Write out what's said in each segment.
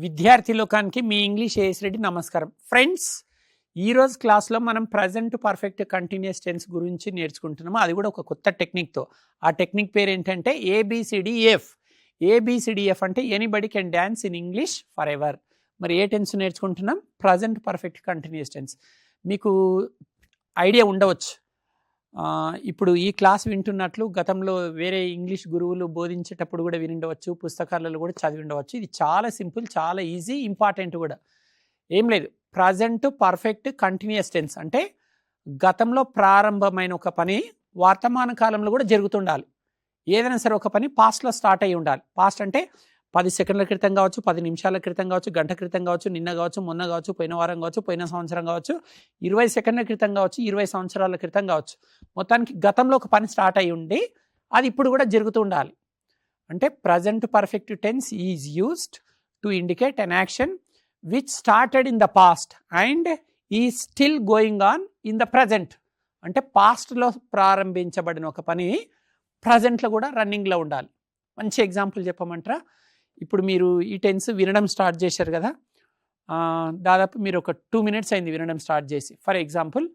విద్యార్థి లోకానికి మీ English as Reddy నమస్కారం. ఫ్రెండ్స్, ఈరోజు క్లాస్లో మనం ప్రజెంట్ పర్ఫెక్ట్ కంటిన్యూస్ టెన్స్ గురించి నేర్చుకుంటున్నాము. అది కూడా ఒక కొత్త టెక్నిక్తో. ఆ టెక్నిక్ పేరు ఏంటంటే ఏబిసిడిఎఫ్. ఏబిసిడిఎఫ్ అంటే anybody can dance in English forever. మరి ఏ టెన్స్ నేర్చుకుంటున్నాం? Present perfect continuous tense. మీకు ఐడియా ఉండవచ్చు, ఇప్పుడు ఈ క్లాస్ వింటున్నట్లు గతంలో వేరే ఇంగ్లీష్ గురువులు బోధించేటప్పుడు కూడా విని ఉండవచ్చు, పుస్తకాలలో కూడా చదివి ఉండవచ్చు. ఇది చాలా సింపుల్, చాలా ఈజీ, ఇంపార్టెంట్ కూడా. ఏం లేదు, ప్రజెంట్ పర్ఫెక్ట్ కంటిన్యూస్ టెన్స్ అంటే గతంలో ప్రారంభమైన ఒక పని వర్తమాన కాలంలో కూడా జరుగుతుండాలి. ఏదైనా సరే ఒక పని పాస్ట్లో స్టార్ట్ అయ్యి ఉండాలి. పాస్ట్ అంటే 10 సెకండ్ల క్రితం కావచ్చు, 10 నిమిషాల క్రితం కావచ్చు, గంట క్రితం కావచ్చు, నిన్న కావచ్చు, మొన్న కావచ్చు, పోయిన వారం కావచ్చు, పోయిన సంవత్సరం కావచ్చు, 20 సెకండ్ల క్రితం కావచ్చు, 20 సంవత్సరాల క్రితం కావచ్చు. మొత్తానికి గతంలో ఒక పని స్టార్ట్ అయ్యి ఉండి అది ఇప్పుడు కూడా జరుగుతూ ఉండాలి. అంటే present perfect tense is used to indicate an action which started in the past and is still going on in the present. అంటే పాస్ట్లో ప్రారంభించబడిన ఒక పని ప్రజెంట్లో కూడా రన్నింగ్లో ఉండాలి. మంచి ఎగ్జాంపుల్ చెప్పమంటారా? ఇప్పుడు మీరు ఈ టెన్స్ వినడం స్టార్ట్ చేశారు కదా, దాదాపు మీరు ఒక 2 minutes అయింది వినడం స్టార్ట్ చేసి. ఫర్ ఎగ్జాంపుల్,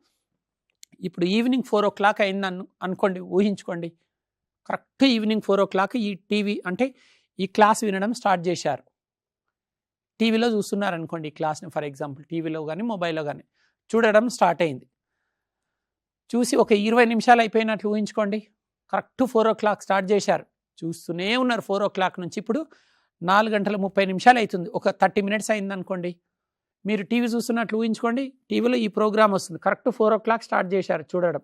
ఇప్పుడు ఈవినింగ్ 4 o'clock అయింది అనుకోండి, ఊహించుకోండి. కరెక్ట్ ఈవినింగ్ 4 o'clock ఈ టీవీ అంటే ఈ క్లాస్ వినడం స్టార్ట్ చేశారు. టీవీలో చూస్తున్నారు అనుకోండి ఈ క్లాస్ని. ఫర్ ఎగ్జాంపుల్, టీవీలో కానీ మొబైల్లో కానీ చూడడం స్టార్ట్ అయింది. చూసి ఒక 20 నిమిషాలు అయిపోయినట్లు ఊహించుకోండి. కరెక్ట్ 4 o'clock స్టార్ట్ చేశారు, చూస్తూనే ఉన్నారు 4 o'clock నుంచి. ఇప్పుడు 4:30 అవుతుంది, ఒక 30 minutes అయింది అనుకోండి. మీరు టీవీ చూస్తున్నట్లు ఊహించుకోండి. టీవీలో ఈ ప్రోగ్రామ్ వస్తుంది, కరెక్ట్ 4 o'clock స్టార్ట్ చేశారు చూడడం.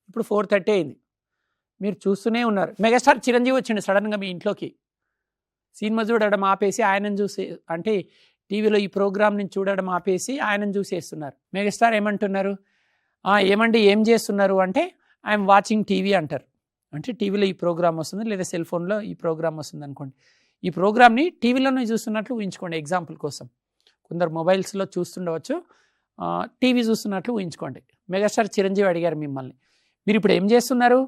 ఇప్పుడు 4:30 అయింది, మీరు చూస్తూనే ఉన్నారు. మెగాస్టార్ చిరంజీవి వచ్చిండు సడన్గా మీ ఇంట్లోకి. సినిమా చూడడం ఆపేసి ఆయనను చూసి, అంటే టీవీలో ఈ ప్రోగ్రామ్ నుంచి చూడడం ఆపేసి ఆయనను చూసేస్తున్నారు. మెగాస్టార్ ఏమంటున్నారు? ఏమండి ఏం చేస్తున్నారు అంటే ఐఎమ్ వాచింగ్ టీవీ అంటారు. అంటే టీవీలో ఈ ప్రోగ్రామ్ వస్తుంది, లేదా సెల్ ఫోన్లో ఈ ప్రోగ్రామ్ వస్తుంది అనుకోండి. ఈ ప్రోగ్రామ్ని టీవీలోనే చూస్తున్నట్లు ఊహించుకోండి. ఎగ్జాంపుల్ కోసం కొందరు మొబైల్స్లో చూస్తుండవచ్చు, టీవీ చూస్తున్నట్లు ఊహించుకోండి. మెగాస్టార్ చిరంజీవి అడిగారు మిమ్మల్ని, మీరు ఇప్పుడు ఏం చేస్తున్నారు?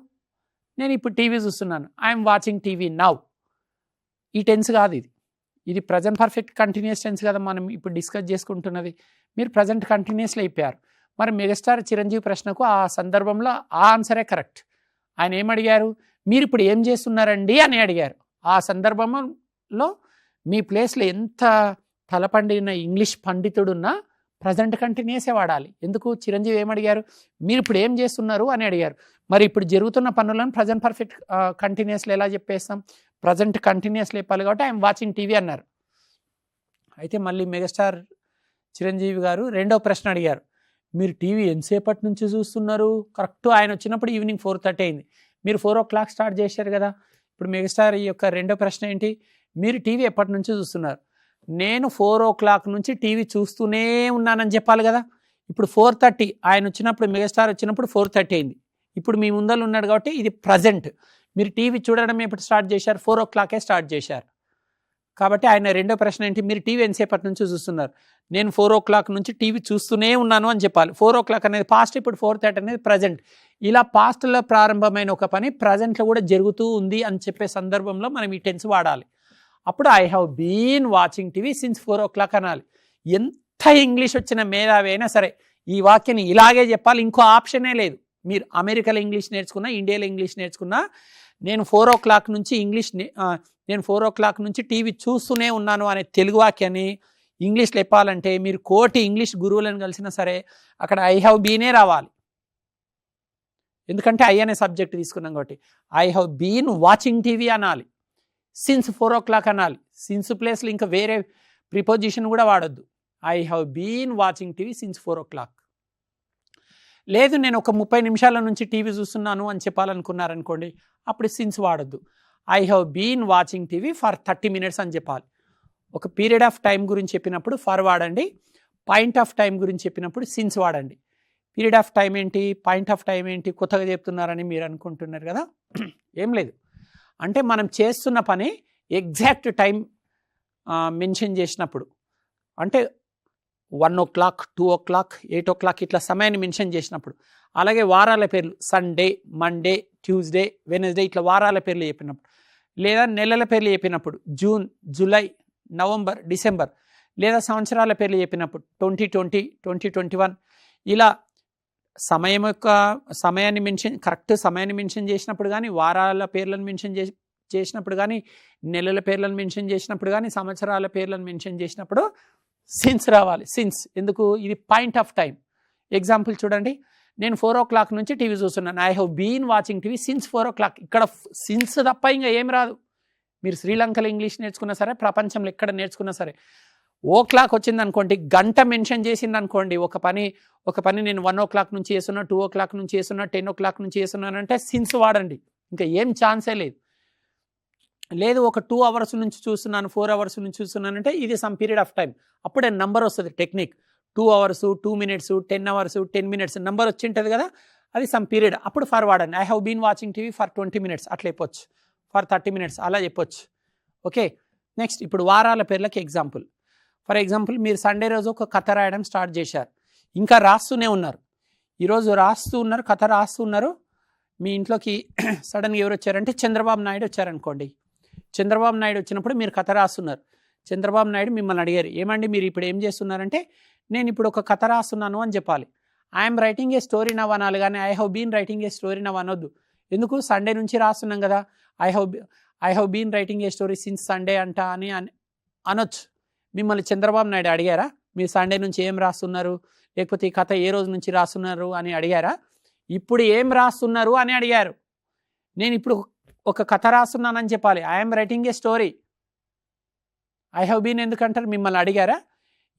నేను ఇప్పుడు టీవీ చూస్తున్నాను, ఐఎమ్ వాచింగ్ టీవీ నౌ. ఈ టెన్స్ కాదు ఇది. ఇది ప్రజెంట్ పర్ఫెక్ట్ కంటిన్యూస్ టెన్స్ కదా మనం ఇప్పుడు డిస్కస్ చేసుకుంటున్నది. మీరు ప్రజెంట్ కంటిన్యూస్లో అయిపోయారు. మరి మెగాస్టార్ చిరంజీవి ప్రశ్నకు ఆ సందర్భంలో ఆ ఆన్సరే కరెక్ట్. ఆయన ఏమడిగారు? మీరు ఇప్పుడు ఏం చేస్తున్నారండి అని అడిగారు. ఆ సందర్భంలో మీ ప్లేస్లో ఎంత తలపండిన ఇంగ్లీష్ పండితుడున్నా ప్రజెంట్ కంటిన్యూసే వాడాలి. ఎందుకు? చిరంజీవి ఏమడిగారు? మీరు ఇప్పుడు ఏం చేస్తున్నారు అని అడిగారు. మరి ఇప్పుడు జరుగుతున్న పనులను ప్రజెంట్ పర్ఫెక్ట్ కంటిన్యూస్లో ఎలా చెప్పేస్తాం? ప్రజెంట్ కంటిన్యూస్లో చెప్పాలి కాబట్టి ఐఎమ్ వాచింగ్ టీవీ అన్నారు. అయితే మళ్ళీ మెగాస్టార్ చిరంజీవి గారు రెండో ప్రశ్న అడిగారు, మీరు టీవీ ఎంతసేపటి నుంచి చూస్తున్నారు? కరెక్ట్ ఆయన వచ్చినప్పుడు ఈవినింగ్ 4:30 అయింది, మీరు 4 o'clock స్టార్ట్ చేశారు కదా. ఇప్పుడు మెగాస్టార్ యొక్క రెండో ప్రశ్న ఏంటి? మీరు టీవీ ఎప్పటి నుంచి చూస్తున్నారు? నేను 4 o'clock నుంచి టీవీ చూస్తూనే ఉన్నానని చెప్పాలి కదా. ఇప్పుడు 4:30 ఆయన వచ్చినప్పుడు, మెగాస్టార్ వచ్చినప్పుడు 4:30 అయింది. ఇప్పుడు మీ ముందర ఉన్నాడు కాబట్టి ఇది ప్రజెంట్. మీరు టీవీ చూడడం ఎప్పుడు స్టార్ట్ చేశారు? 4 o'clock స్టార్ట్ చేశారు. కాబట్టి ఆయన రెండో ప్రశ్న ఏంటి? మీరు టీవీ ఎంతసేపటి నుంచి చూస్తున్నారు? నేను 4 o'clock నుంచి టీవీ చూస్తూనే ఉన్నాను అని చెప్పాలి. 4 o'clock అనేది పాస్ట్, ఇప్పుడు 4:30 అనేది ప్రజెంట్. ఇలా పాస్ట్లో ప్రారంభమైన ఒక పని ప్రజెంట్లో కూడా జరుగుతూ ఉంది అని చెప్పే సందర్భంలో మనం ఈ టెన్స్ వాడాలి. అప్పుడు I have been watching TV since 4 o'clock అనాలి. ఎంత ఇంగ్లీష్ వచ్చిన మేధావి అయినా సరే ఈ వాక్యాన్ని ఇలాగే చెప్పాలి, ఇంకో ఆప్షనే లేదు. మీరు అమెరికాలో ఇంగ్లీష్ నేర్చుకున్నా, ఇండియాలో ఇంగ్లీష్ నేర్చుకున్నా, నేను 4 o'clock నుంచి నేను 4 o'clock నుంచి టీవీ చూస్తూనే ఉన్నాను అనే తెలుగు వాక్యాన్ని ఇంగ్లీష్లో చెప్పాలంటే మీరు కోటి ఇంగ్లీష్ గురువులను కలిసినా సరే అక్కడ ఐ హ్యావ్ బీనే రావాలి. ఎందుకంటే ఐ అనే సబ్జెక్ట్ తీసుకున్నాం కాబట్టి. I have been watching TV అనాలి, సిన్స్ 4 o'clock అనాలి. సిన్స్ ప్లేస్లో ఇంకా వేరే ప్రిపోజిషన్ కూడా వాడొద్దు. I have been watching TV since 4 o'clock. లేదు, నేను ఒక 30 నిమిషాల నుంచి టీవీ చూస్తున్నాను అని చెప్పాలనుకున్నారనుకోండి, అప్పుడు సిన్స్ వాడొద్దు. I have been watching TV for 30 minutes అని చెప్పాలి. ఒక పీరియడ్ ఆఫ్ టైం గురించి చెప్పినప్పుడు ఫర్ వాడండి, పాయింట్ ఆఫ్ టైం గురించి చెప్పినప్పుడు సిన్స్ వాడండి. పీరియడ్ ఆఫ్ టైం ఏంటి, పాయింట్ ఆఫ్ టైం ఏంటి, కొత్తగా చెప్తున్నారని మీరు అనుకుంటున్నారు కదా. ఏం లేదు, అంటే మనం చేస్తున్న పని ఎగ్జాక్ట్ టైం మెన్షన్ చేసినప్పుడు, అంటే 1 o'clock, 2 o'clock, 8 o'clock ఇట్లా సమయాన్ని మెన్షన్ చేసినప్పుడు. అలాగే వారాల పేర్లు సండే, మండే, ట్యూస్డే, వెనస్డే ఇట్లా వారాల పేర్లు చెప్పినప్పుడు, లేదా నెలల పేర్లు చెప్పినప్పుడు జూన్, జూలై, నవంబర్, డిసెంబర్, లేదా సంవత్సరాల పేర్లు చెప్పినప్పుడు 2020, 2021 ఇలా సమయాన్ని కరెక్ట్ సమయాన్ని మెన్షన్ చేసినప్పుడు కానీ, వారాల పేర్లను మెన్షన్ చేసినప్పుడు కానీ, నెలల పేర్లను మెన్షన్ చేసినప్పుడు కానీ, సంవత్సరాల పేర్లను మెన్షన్ చేసినప్పుడు సిన్స్ రావాలి. సిన్స్ ఎందుకు? ఇది పాయింట్ ఆఫ్ టైం. ఎగ్జాంపుల్ చూడండి, నేను 4 o'clock నుంచి టీవీ చూస్తున్నాను. I have been watching TV since 4 o'clock. ఇక్కడ సిన్స్ తప్ప ఇంకా ఏం రాదు. మీరు శ్రీలంకలో ఇంగ్లీష్ నేర్చుకున్నా సరే, ప్రపంచంలో ఎక్కడ నేర్చుకున్నా సరే, ఓ క్లాక్ వచ్చింది అనుకోండి, గంట మెన్షన్ చేసింది అనుకోండి, ఒక పని నేను 1 o'clock నుంచి చేస్తున్నా, 2 o'clock నుంచి చేస్తున్నా, 10 o'clock నుంచి చేస్తున్నానంటే సిన్స్ వాడండి. ఇంకా ఏం ఛాన్సే లేదు. ఒక 2 hours నుంచి చూస్తున్నాను, 4 hours నుంచి చూస్తున్నానంటే ఇది సమ్ పీరియడ్ ఆఫ్ టైం. అప్పుడే నంబర్ వస్తుంది. Technique 2 hours, 2 minutes, 10 hours, 10 minutes number వచ్చి ఉంటుంది కదా, అది సమ్ పీరియడ్. అప్పుడు ఫర్ వాడండి. I have been watching TV for 20 minutes అట్లా చెప్పొచ్చు, ఫర్ 30 minutes అలా చెప్పొచ్చు. ఓకే, నెక్స్ట్ ఇప్పుడు వారాల పేర్లకి ఎగ్జాంపుల్. ఫర్ ఎగ్జాంపుల్, మీరు సండే రోజు ఒక కథ రాయడం స్టార్ట్ చేశారు, ఇంకా రాస్తూనే ఉన్నారు. ఈరోజు రాస్తూ ఉన్నారు, కథ రాస్తూ ఉన్నారు. మీ ఇంట్లోకి సడన్గా ఎవరు వచ్చారంటే చంద్రబాబు నాయుడు వచ్చారనుకోండి. చంద్రబాబు నాయుడు వచ్చినప్పుడు మీరు కథ రాస్తున్నారు. చంద్రబాబు నాయుడు మిమ్మల్ని అడిగారు, ఏమండి మీరు ఇప్పుడు ఏం చేస్తున్నారంటే, నేను ఇప్పుడు ఒక కథ రాస్తున్నాను అని చెప్పాలి. I'm writing a story now అనాలి, కానీ I have been writing a story now అనొద్దు. ఎందుకు? సండే నుంచి రాస్తున్నాం కదా, I have been writing a story since Sunday అంట అని అనొచ్చు. మిమ్మల్ని చంద్రబాబు నాయుడు అడిగారా మీరు సండే నుంచి ఏం రాస్తున్నారు, లేకపోతే ఈ కథ ఏ రోజు నుంచి రాస్తున్నారు అని అడిగారా? ఇప్పుడు ఏం రాస్తున్నారు అని అడిగారు. నేను ఇప్పుడు ఒక కథ రాస్తున్నానని చెప్పాలి. I'm writing a story. I have been ఎందుకంటారు? మిమ్మల్ని అడిగారా?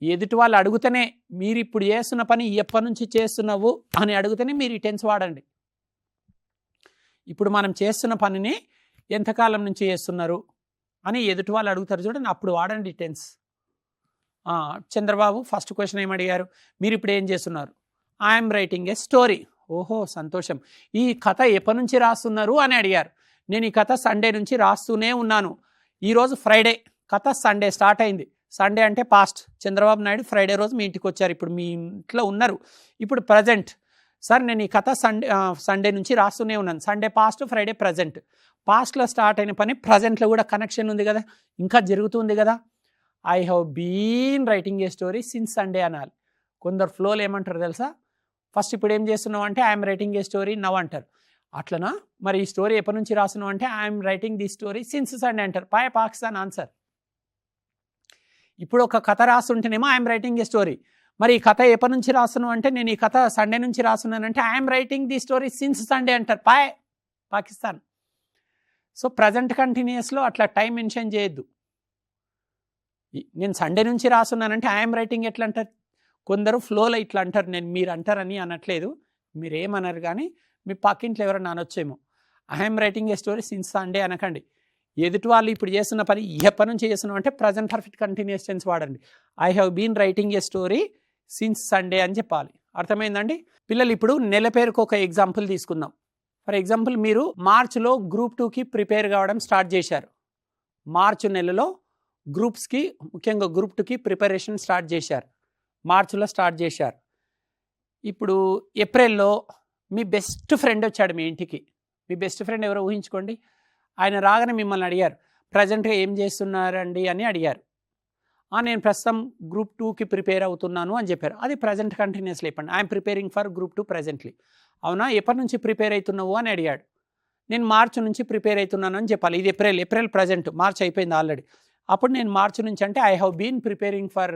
ఎదుటి వాళ్ళు అడుగుతూనే, మీరు ఇప్పుడు చేస్తున్న పని ఎప్పటి నుంచి చేస్తున్నావు అని అడుగుతూనే మీరు ఈ టెన్స్ వాడండి. ఇప్పుడు మనం చేస్తున్న పనిని ఎంతకాలం నుంచి చేస్తున్నారు అని ఎదుటి వాళ్ళు అడుగుతారు చూడండి, అప్పుడు వాడండి టెన్స్. చంద్రబాబు ఫస్ట్ క్వశ్చన్ ఏం అడిగారు? మీరు ఇప్పుడు ఏం చేస్తున్నారు? I'm writing a story. ఓహో సంతోషం. ఈ కథ ఎప్పటి నుంచి రాస్తున్నారు అని అడిగారు. నేను ఈ కథ సండే నుంచి రాస్తూనే ఉన్నాను. ఈరోజు ఫ్రైడే, కథ సండే స్టార్ట్ అయింది. సండే అంటే పాస్ట్. చంద్రబాబు నాయుడు ఫ్రైడే రోజు మీ ఇంటికి వచ్చారు, ఇప్పుడు మీ ఇంట్లో ఉన్నారు. ఇప్పుడు ప్రజెంట్, సార్ నేను ఈ కథ సండే నుంచి రాస్తూనే ఉన్నాను. Sunday past, Friday present. పాస్ట్లో స్టార్ట్ అయిన పని ప్రజెంట్లో కూడా కనెక్షన్ ఉంది కదా, ఇంకా జరుగుతుంది కదా. I have been writing a story since Sunday అనాలి. కొందరు ఫ్లోలో ఏమంటారు తెలుసా? ఫస్ట్ ఇప్పుడు ఏం చేస్తున్నావు అంటే I'm writing a story now అంటారు. అట్లనా? మరి ఈ స్టోరీ ఎప్పటి నుంచి రాస్తున్నావు అంటే I'm writing the story since Sunday అంటారు. పాకిస్తాన్ ఆన్సర్. ఇప్పుడు ఒక కథ రాస్తుంటేనేమో ఐఎమ్ రైటింగ్ ఏ స్టోరీ. మరి ఈ కథ ఎప్పటి నుంచి రాస్తున్నావు అంటే నేను ఈ కథ సండే నుంచి రాస్తున్నానంటే I'm writing the story since Sunday అంటారు. పాకిస్తాన్. సో ప్రజెంట్ కంటిన్యూస్లో అట్లా టైం మెన్షన్ చేయొద్దు. నేను సండే నుంచి రాస్తున్నానంటే ఐఎమ్ రైటింగ్ ఎట్లా అంటారు? కొందరు ఫ్లోలో ఇట్లా అంటారు. నేను మీరు అంటారని అనట్లేదు, మీరేమన్నారు కానీ మీ పక్కింట్లో ఎవరైనా అనొచ్చేమో. I'm writing a story since Sunday అనకండి. ఎదుటి వాళ్ళు ఇప్పుడు చేస్తున్న పని ఎప్పటి నుంచి చేస్తున్నాం అంటే ప్రజెంట్ పర్ఫెక్ట్ కంటిన్యూస్ టెన్స్ వాడండి. I have been writing a story since Sunday అని చెప్పాలి. అర్థమైందండి పిల్లలు? ఇప్పుడు నెల పేరుకు ఒక ఎగ్జాంపుల్ తీసుకుందాం. ఫర్ ఎగ్జాంపుల్, మీరు మార్చిలో గ్రూప్ 2కి ప్రిపేర్ కావడం స్టార్ట్ చేశారు. మార్చి నెలలో గ్రూప్స్కి, ముఖ్యంగా గ్రూప్ 2కి ప్రిపరేషన్ స్టార్ట్ చేశారు. మార్చిలో స్టార్ట్ చేశారు. ఇప్పుడు ఏప్రిల్లో మీ బెస్ట్ ఫ్రెండ్ వచ్చాడు మీ ఇంటికి. మీ బెస్ట్ ఫ్రెండ్ ఎవరో ఊహించుకోండి. ఆయన రాగానే మిమ్మల్ని అడిగారు, ప్రజెంట్గా ఏం చేస్తున్నారండి అని అడిగారు. నేను ప్రస్తుతం గ్రూప్ 2కి ప్రిపేర్ అవుతున్నాను అని చెప్పారు. అది ప్రజెంట్ కంటిన్యూస్లీ చెప్పండి. I'm preparing for group 2 presently. అవునా, ఎప్పటి నుంచి ప్రిపేర్ అవుతున్నావు అని అడిగాడు. నేను మార్చి నుంచి ప్రిపేర్ అవుతున్నాను అని చెప్పాలి. ఇది ఏప్రిల్ ప్రజెంట్, మార్చ్ అయిపోయింది ఆల్రెడీ. అప్పుడు నేను మార్చి నుంచి అంటే I have been preparing for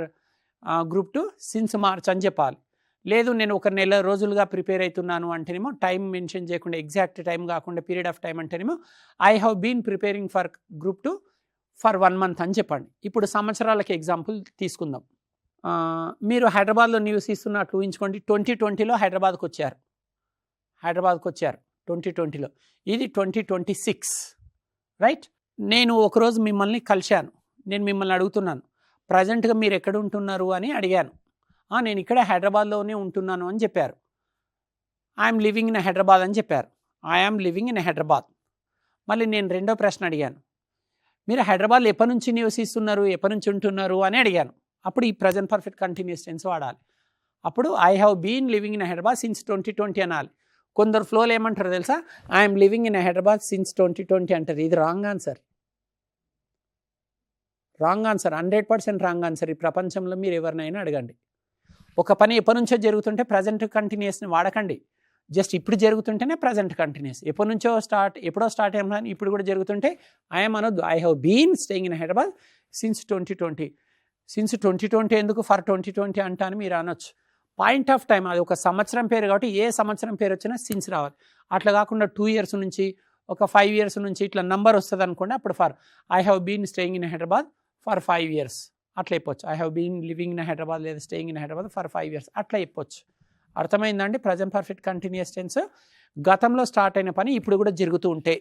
group 2 since March అని చెప్పాలి. లేదు నేను ఒక నెల రోజులుగా ప్రిపేర్ అవుతున్నాను అంటేనేమో టైం మెన్షన్ చేయకుండా, ఎగ్జాక్ట్ టైం కాకుండా పీరియడ్ ఆఫ్ టైం అంటేనేమో I have been preparing for group 2 for 1 month అని చెప్పండి. ఇప్పుడు సంవత్సరాలకి ఎగ్జాంపుల్ తీసుకుందాం. మీరు హైదరాబాద్లో నివసిస్తున్నట్లు ఊహించుకోండి. 2020లో హైదరాబాద్కి వచ్చారు. 2020లో. ఇది 2026 రైట్. నేను ఒకరోజు మిమ్మల్ని కలిశాను. నేను మిమ్మల్ని అడుగుతున్నాను, ప్రజెంట్గా మీరు ఎక్కడ ఉంటున్నారు అని అడిగాను. నేను ఇక్కడ హైదరాబాద్లోనే ఉంటున్నాను అని చెప్పారు. ఐఎమ్ లివింగ్ ఇన్ హైదరాబాద్ అని చెప్పారు. I'm living in Hyderabad. మళ్ళీ నేను రెండో ప్రశ్న అడిగాను, మీరు హైదరాబాద్లో ఎప్పటి నుంచి నివసిస్తున్నారు, ఎప్పటి నుంచి ఉంటున్నారు అని అడిగాను. అప్పుడు ఈ ప్రజెంట్ పర్ఫెక్ట్ కంటిన్యూస్ టెన్స్ వాడాలి. అప్పుడు I have been living in Hyderabad since 2020 అనాలి. కొందరు ఫ్లోలో ఏమంటారు తెలుసా? I'm living in Hyderabad since 2020 అంటారు. ఇది wrong answer. Wrong answer, 100% wrong answer. ఈ ప్రపంచంలో మీరు ఎవరినైనా అడగండి. ఒక పని ఎప్పటి నుంచో జరుగుతుంటే ప్రజెంట్ కంటిన్యూస్ని వాడకండి. జస్ట్ ఇప్పుడు జరుగుతుంటేనే ప్రజెంట్ కంటిన్యూస్. ఎప్పుడో స్టార్ట్ అయినా ఇప్పుడు కూడా జరుగుతుంటే ఐఎమ్ అనొద్దు. I have been staying in Hyderabad since 2020. Since 2020 ఎందుకు, ఫర్ 2020 అంటాను మీరు అనొచ్చు. పాయింట్ ఆఫ్ టైం, అది ఒక సంవత్సరం పేరు కాబట్టి ఏ సంవత్సరం పేరు వచ్చినా సిన్స్ రావాలి. అట్లా కాకుండా 2 years నుంచి, ఒక 5 years నుంచి ఇట్లా నంబర్ వస్తుంది అనుకోండి, అప్పుడు for I have been staying in Hyderabad for 5 years అట్లా చెప్పొచ్చు. I have been living in Hyderabad లేదా staying in Hyderabad for 5 years అట్లా చెప్పొచ్చు. అర్థమైందండి? ప్రజెంట్ పర్ఫెక్ట్ కంటిన్యూస్ టెన్స్ గతంలో స్టార్ట్ అయిన పని ఇప్పుడు కూడా జరుగుతూ ఉంటే.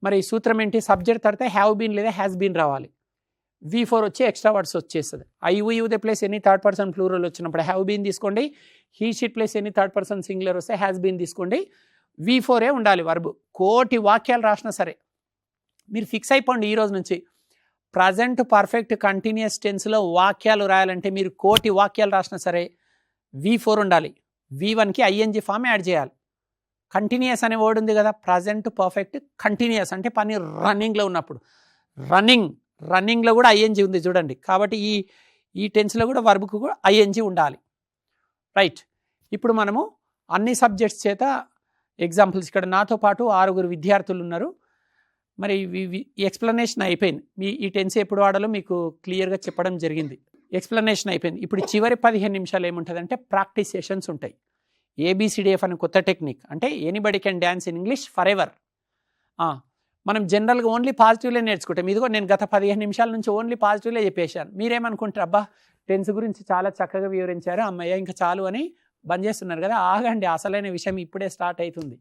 మరి సూత్రం ఏంటి? సబ్జెక్ట్ తర్వాత హ్యావ్ బీన్ లేదా హ్యాస్ బీన్ రావాలి. V4 వచ్చి ఎక్స్ట్రా వర్డ్స్ వచ్చేస్తుంది. I you they place any third person plural వచ్చినప్పుడు హ్యావ్ బీన్ తీసుకోండి. He she it place any third person singular వస్తే హ్యాస్ బీన్ తీసుకోండి. V4 ఉండాలి వర్బ్. కోటి వాక్యాలు రాసినా సరే మీరు ఫిక్స్ అయిపోండి ఈ రోజు నుంచి. ప్రజెంట్ పర్ఫెక్ట్ కంటిన్యూస్ టెన్స్లో వాక్యాలు రాయాలంటే మీరు కోటి వాక్యాలు రాసినా సరే V4 ఉండాలి. V1కి ING ఫామ్ యాడ్ చేయాలి. కంటిన్యూస్ అనే వర్డ్ ఉంది కదా, ప్రజెంట్ పర్ఫెక్ట్ కంటిన్యూస్ అంటే పని రన్నింగ్లో ఉన్నప్పుడు. రన్నింగ్లో కూడా ING ఉంది చూడండి. కాబట్టి ఈ టెన్స్లో కూడా వర్బ్కు కూడా ING ఉండాలి. రైట్. ఇప్పుడు మనము అన్ని సబ్జెక్ట్స్ చేత ఎగ్జాంపుల్స్, ఇక్కడ నాతో పాటు 6 విద్యార్థులు ఉన్నారు. మరి ఎక్స్ప్లెనేషన్ అయిపోయింది. ఈ టెన్స్ ఎప్పుడు వాడాలో మీకు క్లియర్గా చెప్పడం జరిగింది. ఎక్స్ప్లెనేషన్ అయిపోయింది. ఇప్పుడు చివరి 15 నిమిషాలు ఏముంటుందంటే ప్రాక్టీస్ సెషన్స్ ఉంటాయి. ABCDF అనే కొత్త టెక్నిక్, అంటే anybody can dance in English for ever. మనం జనరల్గా ఓన్లీ పాజిటివ్లే నేర్చుకుంటాం. ఇదిగో నేను గత 15 నిమిషాల నుంచి ఓన్లీ పాజిటివ్లే చెప్పేశాను. మీరేమనుకుంటారు, అబ్బా టెన్స్ గురించి చాలా చక్కగా వివరించారు, అమ్మయ్య ఇంకా చాలు అని బంద్ చేస్తున్నారు కదా. ఆగండి, అసలైన విషయం ఇప్పుడే స్టార్ట్ అవుతుంది.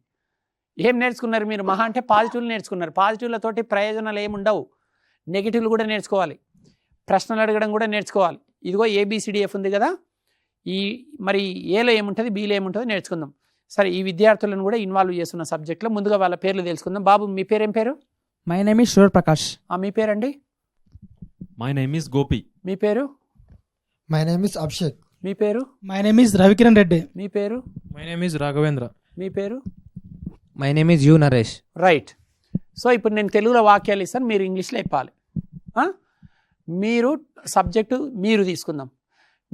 ఏం నేర్చుకున్నారు మీరు? మహా అంటే పాజిటివ్లు నేర్చుకున్నారు. పాజిటివ్లతోటి ప్రయోజనాలు ఏముండవు. నెగిటివ్లు కూడా నేర్చుకోవాలి, ప్రశ్నలు అడగడం కూడా నేర్చుకోవాలి. ఇదిగో ABCDF ఉంది కదా, మరి ఏలో ఏముంటుంది, Bలో ఏముంటుందో నేర్చుకుందాం. సరే, ఈ విద్యార్థులను కూడా ఇన్వాల్వ్ చేస్తున్న సబ్జెక్ట్లో ముందుగా వాళ్ళ పేర్లు తెలుసుకుందాం. బాబు, మీ పేరు ఏం పేరు? My name is Shiva Prakash. మీ పేరండి? My name is Gopi. మీ పేరు? My name is Abhishek. మీ పేరు? My name is Ravikiran Reddy. మీ పేరు? My name is Raghavendra. మీ పేరు? My name is U Naresh. Right. So ఇప్పుడు నేను తెలుగులో వాక్యాలు ఇస్తాను, మీరు ఇంగ్లీష్లో చెప్పాలి. మీరు సబ్జెక్టు మీరు తీసుకుందాం.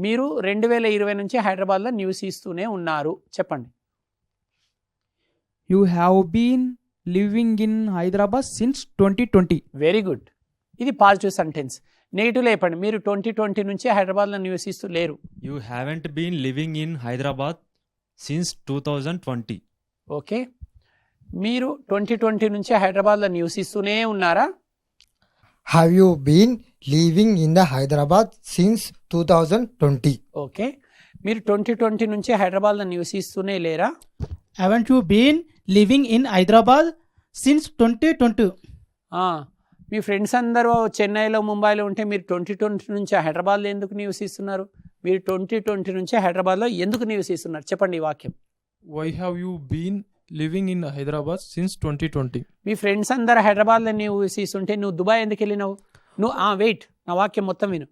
మీరు 2020 నుంచి హైదరాబాద్లో న్యూస్ ఇస్తూనే ఉన్నారు, చెప్పండి. You have been living in Hyderabad since 2020. Very good. ఇది పాజిటివ్ సెంటెన్స్. నెగిటివ్లో చెప్పండి. మీరు 2020 నుంచి హైదరాబాద్లో న్యూస్ ఇస్తూ లేరు. You haven't been living in Hyderabad since 2020. Okay. మీరు 2020 నుంచి హైదరాబాద్లో న్యూస్ ఇస్తూనే ఉన్నారా? Have you been living in the Hyderabad since 2020. Okay. మీరు 2020 నుంచి హైదరాబాద్లో న్యూస్ ఇస్తూనే లేరా? Haven't you been living in Hyderabad since 2020. మీ ఫ్రెండ్స్ అందరూ చెన్నైలో ముంబైలో ఉంటే మీరు 2020 నుంచి హైదరాబాద్లో ఎందుకు న్యూస్ ఇస్తున్నారు? మీరు 2020 నుంచి హైదరాబాద్లో ఎందుకు న్యూస్ ఇస్తున్నారు? చెప్పండి ఈ వాక్యం. Why have you been living in Hyderabad since 2020. మీ ఫ్రెండ్స్ అందరూ హైదరాబాద్లో న్యూస్ ఇస్తుంటే నువ్వు దుబాయ్ ఎందుకు వెళ్ళినావు? వెయిట్, నా వాక్యం మొత్తం విను.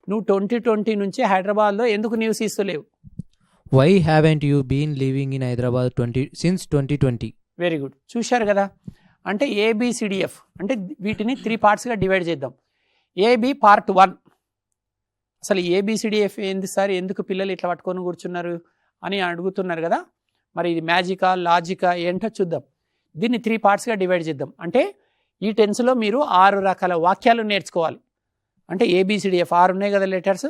నువ్వు 2020 నుంచి హైదరాబాద్లో ఎందుకు న్యూస్ ఇస్తలేవు? Why haven't you been living in Hyderabad since 2020. Very good. చూశారు కదా, అంటే ABCDF అంటే వీటిని 3 పార్ట్స్గా డివైడ్ చేద్దాం. AB part 1. అసలు ABCDF ఏంది సార్, ఎందుకు పిల్లలు ఇట్లా పట్టుకొని కూర్చున్నారు అని అడుగుతున్నారు కదా. మరి ఇది మ్యాజికా, లాజికా ఏంటో చూద్దాం. దీన్ని 3 పార్ట్స్గా డివైడ్ చేద్దాం. అంటే ఈ టెన్స్లో మీరు 6 రకాల వాక్యాలు నేర్చుకోవాలి. అంటే ABCDF 6 ఉన్నాయి కదా లెటర్స్,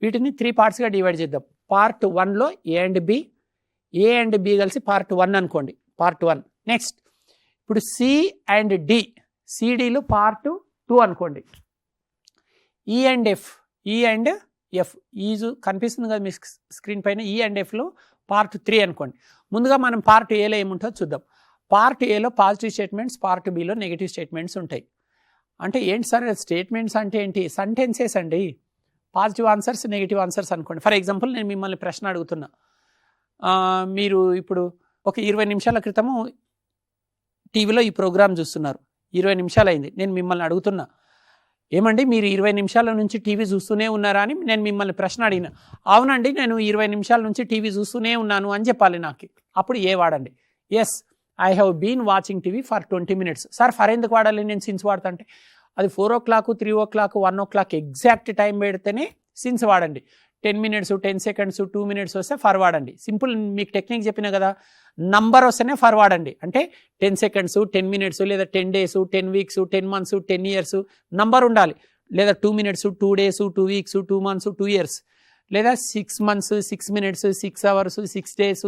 వీటిని 3 పార్ట్స్గా డివైడ్ చేద్దాం. పార్ట్ 1లో A అండ్ B కలిసి పార్ట్ 1 అనుకోండి, పార్ట్ 1. నెక్స్ట్ ఇప్పుడు C అండ్ D, CDలు పార్ట్ 2 అనుకోండి. E అండ్ F ఈజు కనిపిస్తుంది కదా మీ స్క్రీన్ పైన. E అండ్ Fలో పార్ట్ 3 అనుకోండి. ముందుగా మనం పార్ట్ ఏలో ఏముంటుందో చూద్దాం. పార్ట్ ఏలో positive statements, part below negative statements ఉంటాయి. అంటే ఏంటి సార్ స్టేట్మెంట్స్ అంటే ఏంటి? సెంటెన్సెస్ అండి. పాజిటివ్ ఆన్సర్స్, నెగిటివ్ ఆన్సర్స్ అనుకోండి. ఫర్ ఎగ్జాంపుల్ నేను మిమ్మల్ని ప్రశ్న అడుగుతున్నా. మీరు ఇప్పుడు ఒక 20 నిమిషాల క్రితము టీవీలో ఈ ప్రోగ్రామ్ చూస్తున్నారు. 20 నిమిషాలు అయింది. నేను మిమ్మల్ని అడుగుతున్నా, ఏమండి మీరు 20 నిమిషాల నుంచి టీవీ చూస్తూనే ఉన్నారా అని నేను మిమ్మల్ని ప్రశ్న అడిగిన. అవునండి, నేను 20 నిమిషాల నుంచి టీవీ చూస్తూనే ఉన్నాను అని చెప్పాలి నాకు. అప్పుడు ఏ వాడండి? Yes, I have been watching TV for 20 minutes. Sir for ఎందుకు వాడాలి? నేను సిన్స్ వాడతా అంటే అది 4 o'clock 3 o'clock 1 o'clock exact time పెడితేనే సిన్స్ వాడండి. 10 minutes 10 seconds 2 minutes వస్తే ఫర్ వాడండి. సింపుల్ మీకు టెక్నిక్ చెప్పిన కదా, నంబర్ వస్తేనే ఫర్ వాడండి. అంటే 10 seconds 10 minutes లేదా 10 days 10 weeks 10 months 10 years number ఉండాలి. లేదా 2 minutes 2 days 2 weeks 2 months 2 years లేదా 6 months 6 minutes 6 hours 6 days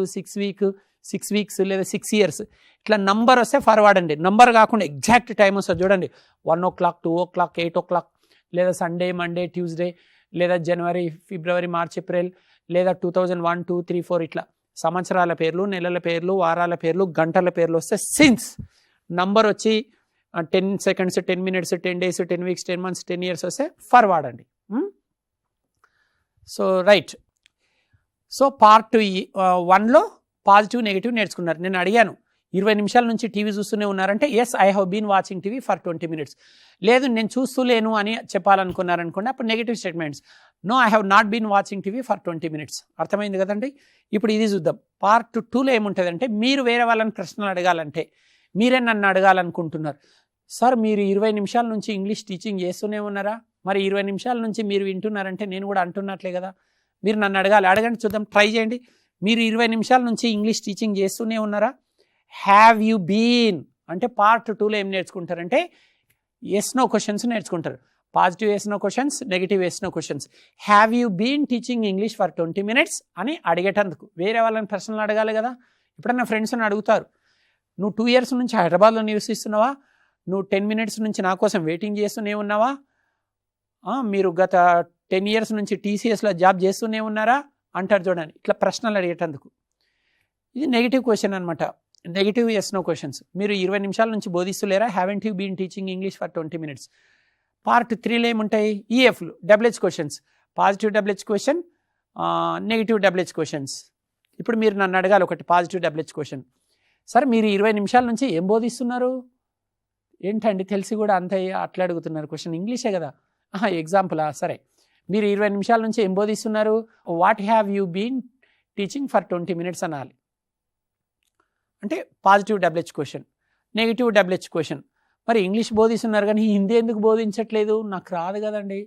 6 weeks లేదా 6 years ఇట్లా నంబర్ వస్తే ఫర్ వాడండి. నంబర్ కాకుండా ఎగ్జాక్ట్ టైం వస్తుంది చూడండి. 1 o'clock 2 o'clock 8 o'clock లేదా సండే మండే ట్యూస్డే లేదా జనవరి ఫిబ్రవరి మార్చ్ ఏప్రిల్ లేదా 2001 2 3 4 ఇట్లా సంవత్సరాల పేర్లు నెలల పేర్లు వారాల పేర్లు గంటల పేర్లు వస్తే సిన్స్, నంబర్ వచ్చి 10 seconds 10 minutes 10 days 10 weeks 10 months 10 years వస్తే ఫర్ వాడండి. So right. సో పార్ట్ 1లో పాజిటివ్ నెగిటివ్ నేర్చుకున్నారు. నేను అడిగాను 20 నిమిషాల నుంచి టీవీ చూస్తూనే ఉన్నారంటే yes I have been watching TV for 20 minutes. లేదు నేను చూస్తూలేను అని చెప్పాలనుకున్నారనుకోండి, అప్పుడు negative statements. No I have not been watching TV for 20 minutes. అర్థమైంది కదండి. ఇప్పుడు ఇది చూద్దాం. పార్ట్ 2లో ఏముంటుందంటే మీరు వేరే వాళ్ళని ప్రశ్నలు అడగాలంటే, మీరే నన్ను అడగాలనుకుంటున్నారు, సార్ మీరు 20 నిమిషాల నుంచి ఇంగ్లీష్ టీచింగ్ చేస్తూనే ఉన్నారా, మరి 20 నిమిషాల నుంచి మీరు వింటున్నారంటే నేను కూడా అంటున్నట్లే కదా, మీరు నన్ను అడగాలి. అడగండి చూద్దాం, ట్రై చేయండి. మీరు 20 నిమిషాల నుంచి ఇంగ్లీష్ టీచింగ్ చేస్తూనే ఉన్నారా? హ్యావ్ యూ బీన్ అంటే పార్ట్ 2లో ఏం నేర్చుకుంటారంటే ఎస్ నో క్వశ్చన్స్ నేర్చుకుంటారు. Positive yes no questions, negative yes no questions. Have you been teaching English for 20 minutes అని అడిగేటందుకు వేరే వాళ్ళని ప్రశ్నలు అడగాలి కదా. ఇప్పుడన్నా ఫ్రెండ్స్ని అడుగుతారు, నువ్వు 2 years నుంచి హైదరాబాద్లో నివసిస్తున్నావా, నువ్వు 10 minutes నుంచి నా కోసం వెయిటింగ్ చేస్తూనే ఉన్నావా, మీరు గత 10 years నుంచి టీసీఎస్లో జాబ్ చేస్తూనే ఉన్నారా అంటారు చూడండి. ఇట్లా ప్రశ్నలు అడిగేటందుకు ఇది నెగిటివ్ క్వశ్చన్ అనమాట. Negative yes no questions. మీరు 20 నిమిషాల నుంచి బోధిస్తులేరా, haven't you been teaching English for 20 minutes. Part 3లో ఏముంటాయి? ఈఎఫ్లు, WH questions. Positive WH question, negative WH questions. ఇప్పుడు మీరు నన్ను అడగాలి ఒకటి పాజిటివ్ డబ్ల్యూహెచ్ క్వశ్చన్. సరే మీరు 20 నిమిషాల నుంచి ఏం బోధిస్తున్నారు? ఏంటండి తెలిసి కూడా అంత అట్లా అడుగుతున్నారు క్వశ్చన్, ఇంగ్లీషే కదా. ఎగ్జాంపులా? సరే మీరు 20 నిమిషాల నుంచి ఏం బోధిస్తున్నారు? What have you been teaching for 20 minutes అనాలి. అంటే positive WH question. Negative WH question, మరి ఇంగ్లీష్ బోధిస్తున్నారు కానీ హిందీ ఎందుకు బోధించట్లేదు, నాకు రాదు కదండి.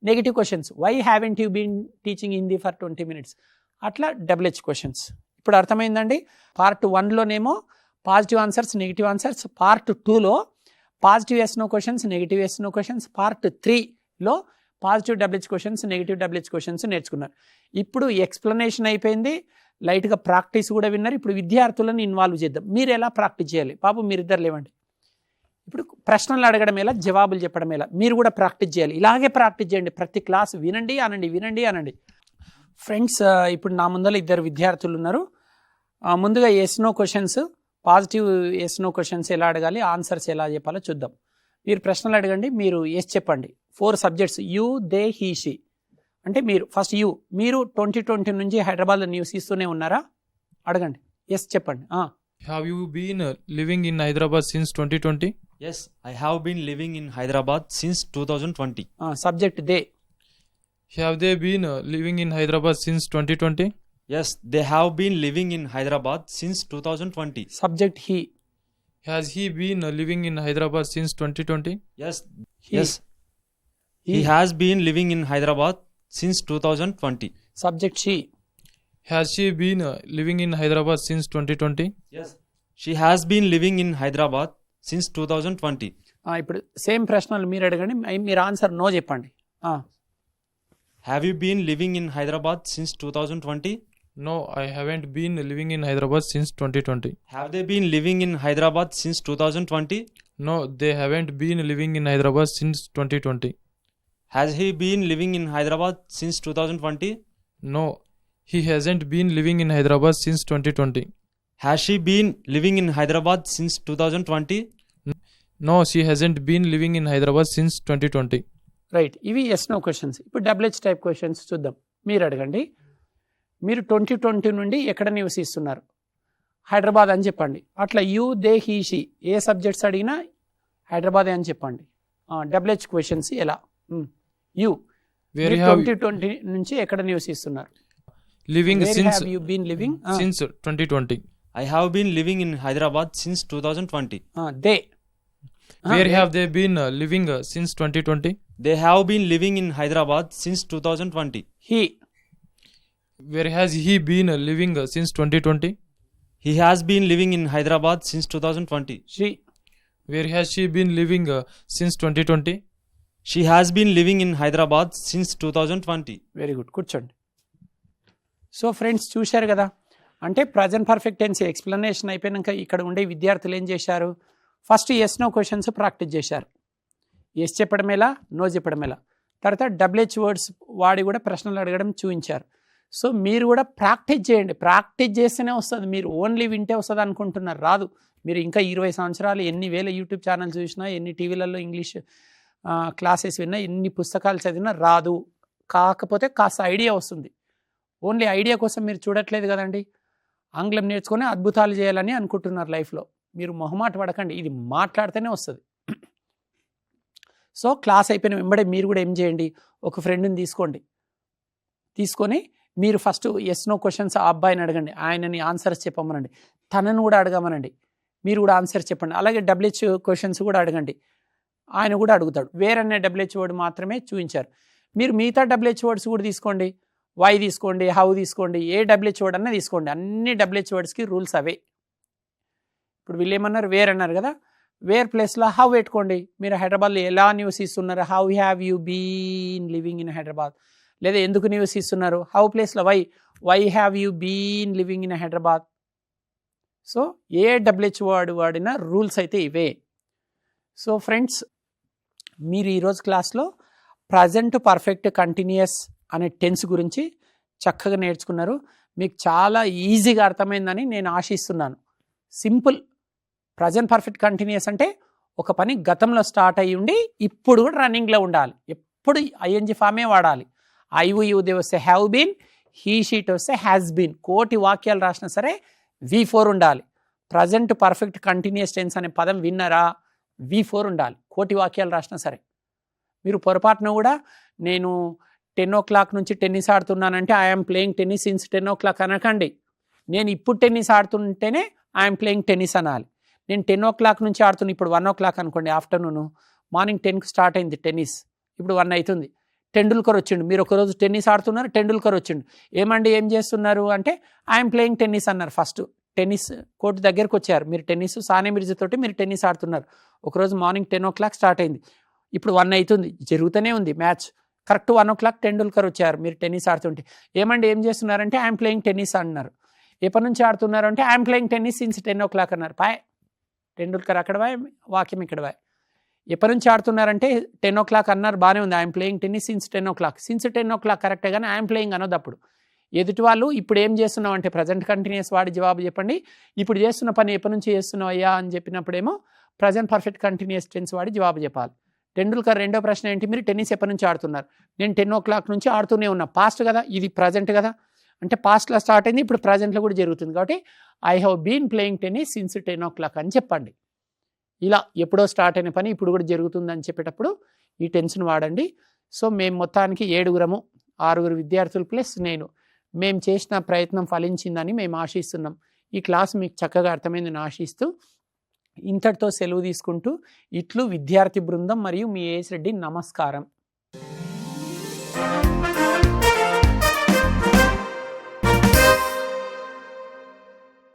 Negative questions, why haven't you been teaching Hindi for 20 minutes. అట్లా డబ్ల్యూహెచ్ క్వశ్చన్స్. ఇప్పుడు అర్థమైందండి. పార్ట్ 1లోనేమో positive answers negative answers, part 2లో positive yes no questions negative yes no questions, part 3లో positive WH questions negative WH questions నేర్చుకున్నారు. ఇప్పుడు explanation అయిపోయింది, లైట్గా ప్రాక్టీస్ కూడా విన్నారు. ఇప్పుడు విద్యార్థులను ఇన్వాల్వ్ చేద్దాం. మీరు ఎలా ప్రాక్టీస్ చేయాలి? బాబు మీరిద్దరు లేవండి. ఇప్పుడు ప్రశ్నలు అడగడం ఎలా, జవాబులు చెప్పడం ఎలా, మీరు కూడా ప్రాక్టీస్ చేయాలి. ఇలాగే ప్రాక్టీస్ చేయండి. ప్రతి క్లాస్ వినండి అనండి, వినండి అనండి. ఫ్రెండ్స్, ఇప్పుడు నా ముందర 2 విద్యార్థులు ఉన్నారు. ముందుగా yes no questions, positive yes no questions ఎలా అడగాలి, ఆన్సర్స్ ఎలా చెప్పాలో చూద్దాం. మీరు ప్రశ్నలు అడగండి, మీరు ఎస్ చెప్పండి. 4 subjects, you they he she. అంటే మీరు ఫస్ట్ మీరు 2020 నుంచి హైదరాబాద్లో నివసిస్తూనే ఉన్నారా? అడగండి, ఎస్ చెప్పండి. Have you been living in Hyderabad since 2020? Yes, I have been living in Hyderabad since 2020. Subject they. Have they been living in Hyderabad since 2020? Yes, they have been living in Hyderabad since 2020. Subject he. Has he been living in Hyderabad since 2020? Yes, he has been living in Hyderabad since 2020. Subject she. Has she been living in Hyderabad since 2020? Yes, she has been living in Hyderabad since 2020. ఇప్పుడు same ప్రశ్నలు మీరు అడగండి, మీరు answer no చెప్పండి. Have you been living in Hyderabad since 2020? No, I haven't been living in Hyderabad since 2020. Have they been living in Hyderabad since 2020? No, they haven't been living in Hyderabad since 2020. Has he been living in Hyderabad since 2020? No, he hasn't been living in Hyderabad since 2020. Has she been living in Hyderabad since 2020? No, she hasn't been living in Hyderabad since 2020. Right. ఇవి yes no questions. ఇప్పుడు WH type questions చూద్దాం. మీరు అడగండి, మీరు 2020 నుండి ఎక్కడ నివసిస్తున్నారు? హైదరాబాద్ అని చెప్పండి. అట్లా you they he she A subjects అడిగినా హైదరాబాదే అని చెప్పండి. డబ్ల్యూహెచ్ క్వశ్చన్స్ ఎలా? యూ 2020 నుంచి ఎక్కడ నివసిస్తున్నారు? Living Where since have you been living? since 2020. I have been living in Hyderabad since 2020. They Where have they been living since 2020? They have been living in Hyderabad since 2020. He Where has he been living since 2020? He has been living in Hyderabad since 2020. She Where has she been living since 2020? She has been living in Hyderabad since 2020. Very good, కూర్చోండి. So friends చూశారు కదా, అంటే present perfect tense explanation అయిపోయాక ఇక్కడ ఉండే విద్యార్థులు ఏం చేశారు, first yes no questions practice చేశారు. ఎస్ చెప్పడం ఎలా, నో చెప్పడం ఎలా, తర్వాత డబ్ల్యూహెచ్ వర్డ్స్ వాడి కూడా ప్రశ్నలు అడగడం చూపించారు. సో మీరు కూడా ప్రాక్టీస్ చేయండి, ప్రాక్టీస్ చేస్తేనే వస్తుంది. మీరు ఓన్లీ వింటే వస్తుంది అనుకుంటున్నారు, రాదు. మీరు ఇంకా 20 సంవత్సరాలు ఎన్ని వేల యూట్యూబ్ ఛానల్స్ చూసినా, ఎన్ని టీవీలలో ఇంగ్లీష్ క్లాసెస్ విన్నా, ఎన్ని పుస్తకాలు చదివినా రాదు. కాకపోతే కాస్త ఐడియా వస్తుంది. ఓన్లీ ఐడియా కోసం మీరు చూడట్లేదు కదండి. ఆంగ్లం నేర్చుకొని అద్భుతాలు చేయాలని అనుకుంటున్నారు లైఫ్లో. మీరు మొహమాట పడకండి, ఇది మాట్లాడితేనే వస్తుంది. సో క్లాస్ అయిపోయిన వెంబడే మీరు కూడా ఏం చేయండి, ఒక ఫ్రెండ్ని తీసుకొని మీరు ఫస్ట్ ఎస్ నో క్వశ్చన్స్ ఆ అబ్బాయిని అడగండి, ఆయనని ఆన్సర్స్ చెప్పమనండి, తనను కూడా అడగమనండి, మీరు కూడా ఆన్సర్స్ చెప్పండి. అలాగే డబ్ల్యూహెచ్ క్వశ్చన్స్ కూడా అడగండి, ఆయన కూడా అడుగుతాడు. వేరనే డబ్ల్యూహెచ్ వర్డ్ మాత్రమే చూపించారు. మీరు మిగతా డబ్ల్యూహెచ్ వర్డ్స్ కూడా తీసుకోండి, వై తీసుకోండి, హౌ తీసుకోండి, ఏ డబ్ల్యూహెచ్ వర్డ్ అన్నా తీసుకోండి. అన్ని డబ్ల్యూహెచ్ వర్డ్స్కి రూల్స్ అవే. ఇప్పుడు వీళ్ళు ఏమన్నారు, వేర్ అన్నారు కదా, వేర్ ప్లేస్లో హౌ పెట్టుకోండి. మీరు హైదరాబాద్లో ఎలా నివసిస్తున్నారు, how have you been living in Hyderabad. లేదా ఎందుకు నివసిస్తున్నారు, హౌ ప్లేస్లో why have you been living in Hyderabad. So ఏ డబ్ల్యూహెచ్ వర్డ్ వాడిన రూల్స్ అయితే ఇవే. సో ఫ్రెండ్స్, మీరు ఈరోజు క్లాస్లో ప్రజెంట్ పర్ఫెక్ట్ కంటిన్యూయస్ అనే టెన్స్ గురించి చక్కగా నేర్చుకున్నారు. మీకు చాలా ఈజీగా అర్థమైందని నేను ఆశిస్తున్నాను. సింపుల్. ప్రజెంట్ పర్ఫెక్ట్ కంటిన్యూయస్ అంటే ఒక పని గతంలో స్టార్ట్ అయ్యి ఉండి ఇప్పుడు కూడా రన్నింగ్లో ఉండాలి. ఎప్పుడు ఐఎన్జి ఫామే వాడాలి. ఐయుదే వస్తే హ్యావ్ బీన్, హీ షీట్ వస్తే హ్యాస్ బీన్. కోటి వాక్యాలు రాసినా సరే V4 ఉండాలి. ప్రజెంట్ పర్ఫెక్ట్ కంటిన్యూయస్ టెన్స్ అనే పదం విన్నారా, V4 ఉండాలి. కోటి వాక్యాలు రాసినా సరే. మీరు పొరపాటున కూడా నేను 10 o'clock నుంచి టెన్నిస్ ఆడుతున్నానంటే I'm playing tennis since 10 o'clock అనకండి. నేను ఇప్పుడు టెన్నిస్ ఆడుతుంటేనే ఐఎమ్ ప్లేయింగ్ టెన్నిస్ అనాలి. నేను 10 o'clock నుంచి ఆడుతున్నా, ఇప్పుడు 1 o'clock అనుకోండి, ఆఫ్టర్నూన్. మార్నింగ్ 10కి స్టార్ట్ అయింది టెన్నిస్, ఇప్పుడు 1 అవుతుంది. టెండూల్కర్ వచ్చిండు, మీరు ఒకరోజు టెన్నిస్ ఆడుతున్నారు, టెండూల్కర్ వచ్చిండు. ఏమండి ఏం చేస్తున్నారు అంటే ఐఎమ్ ప్లేయింగ్ టెన్నిస్ అన్నారు. ఫస్ట్ టెన్నిస్ కోర్టు దగ్గరకు వచ్చారు, మీరు టెన్నిస్ సానియా మిర్జా తోటి మీరు టెన్నిస్ ఆడుతున్నారు. ఒకరోజు మార్నింగ్ 10 o'clock స్టార్ట్ అయింది, ఇప్పుడు 1 అవుతుంది, జరుగుతూనే ఉంది మ్యాచ్. కరెక్ట్ 1 o'clock టెండూల్కర్ వచ్చారు, మీరు టెన్నిస్ ఆడుతుంటే. ఏమండి ఏం చేస్తున్నారంటే ఐఎమ్ ప్లేయింగ్ టెన్నిస్ అన్నారు. ఎప్పటి నుంచి ఆడుతున్నారు అంటే I'm playing tennis since 10 o'clock అన్నారు. టెండూల్కర్ అక్కడ వాక్యం ఇక్కడ ఎప్పటి నుంచి ఆడుతున్నారంటే 10 o'clock అన్నారు, బాగానే ఉంది. I'm playing tennis since 10 o'clock. Since 10 o'clock కరెక్టే, కానీ ఐఎమ్ ప్లేయింగ్ అనొద్దు. అప్పుడు ఎదుటి వాళ్ళు ఇప్పుడు ఏం చేస్తున్నావు అంటే ప్రజెంట్ కంటిన్యూస్ వాడి జవాబు చెప్పండి. ఇప్పుడు చేస్తున్న పని ఎప్పటి నుంచి చేస్తున్నావు అయ్యా అని చెప్పినప్పుడేమో ప్రజెంట్ పర్ఫెక్ట్ కంటిన్యూస్ టెన్స్ వాడి జవాబు చెప్పాలి. టెండూల్కర్ రెండో ప్రశ్న ఏంటి, మీరు టెన్నిస్ ఎప్పటి నుంచి ఆడుతున్నారు. నేను 10 o'clock నుంచి ఆడుతూనే ఉన్నా. పాస్ట్ కదా, ఇది ప్రజెంట్ కదా, అంటే పాస్ట్లో స్టార్ట్ అయింది, ఇప్పుడు ప్రజెంట్లో కూడా జరుగుతుంది. కాబట్టి I have been playing tennis since 10 o'clock అని చెప్పండి. ఇలా ఎప్పుడో స్టార్ట్ అయిన పని ఇప్పుడు కూడా జరుగుతుందని చెప్పేటప్పుడు ఈ టెన్స్ను వాడండి. సో మేము మొత్తానికి 6 విద్యార్థులు ప్లస్ నేను, మేము చేసిన ప్రయత్నం ఫలించిందని మేము ఆశిస్తున్నాం. ఈ క్లాస్ మీకు చక్కగా అర్థమైందని ఆశిస్తూ ఇంతటితో సెలవు తీసుకుంటూ ఇట్లు విద్యార్థి బృందం మరియు మీ ఏఎస్ రెడ్డి. నమస్కారం.